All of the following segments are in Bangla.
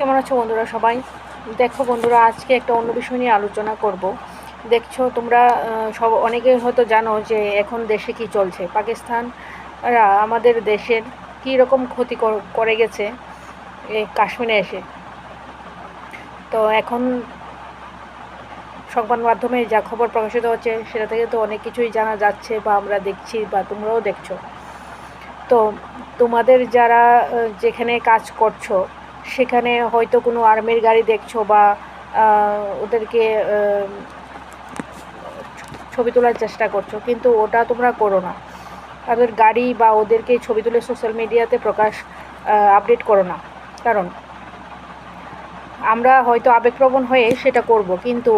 কেমন আছো বন্ধুরা সবাই? দেখো বন্ধুরা, আজকে একটা অন্য বিষয় নিয়ে আলোচনা করব। দেখছো তোমরা সব অনেকে হয়তো জানো যে এখন দেশে কি চলছে। পাকিস্তানরা আমাদের দেশের কী রকম ক্ষতি করে গেছে এই কাশ্মীরে এসে। তো এখন সংবাদ মাধ্যমে যা খবর প্রকাশিত হচ্ছে সেটা থেকে তো অনেক কিছুই জানা যাচ্ছে, বা আমরা দেখছি, বা তোমরাও দেখছো। তো তোমাদের যারা যেখানে কাজ করছো সেখানে হয়তো কোনো আর্মির গাড়ি দেখছো, বা ওদেরকে ছবি তোলার চেষ্টা করছো, কিন্তু ওটা তোমরা করো না। তাদের গাড়ি বা ওদেরকে ছবি তুলে সোশ্যাল মিডিয়াতে আপডেট করো না। কারণ আমরা হয়তো আবেগপ্রবণ হয়ে সেটা করব, কিন্তু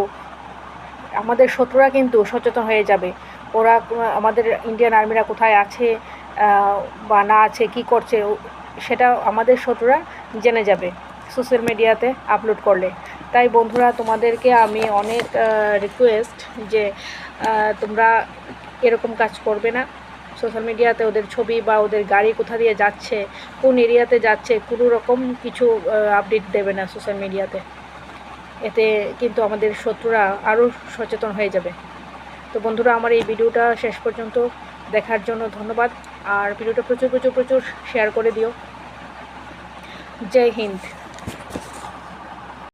আমাদের শত্রুরা কিন্তু সচেতন হয়ে যাবে। ওরা আমাদের ইন্ডিয়ান আর্মিরা কোথায় আছে বা না আছে, কী করছে, সেটা আমাদের শত্রুরা জেনে যাবে সোশ্যাল মিডিয়াতে আপলোড করলে। তাই বন্ধুরা, তোমাদেরকে আমি অনেক রিকোয়েস্ট যে তোমরা এরকম কাজ করবে না। সোশ্যাল মিডিয়াতে ওদের ছবি বা ওদের গাড়ি কোথা দিয়ে যাচ্ছে, কোন এরিয়াতে যাচ্ছে, কোনো রকম কিছু আপডেট দেবে না সোশ্যাল মিডিয়াতে। এতে কিন্তু আমাদের শত্রুরা আরও সচেতন হয়ে যাবে। তো বন্ধুরা, আমার এই ভিডিওটা শেষ পর্যন্ত দেখার জন্য ধন্যবাদ। আর ভিডিওটা প্রচুর প্রচুর প্রচুর শেয়ার করে দিও। জয় হিন্দ।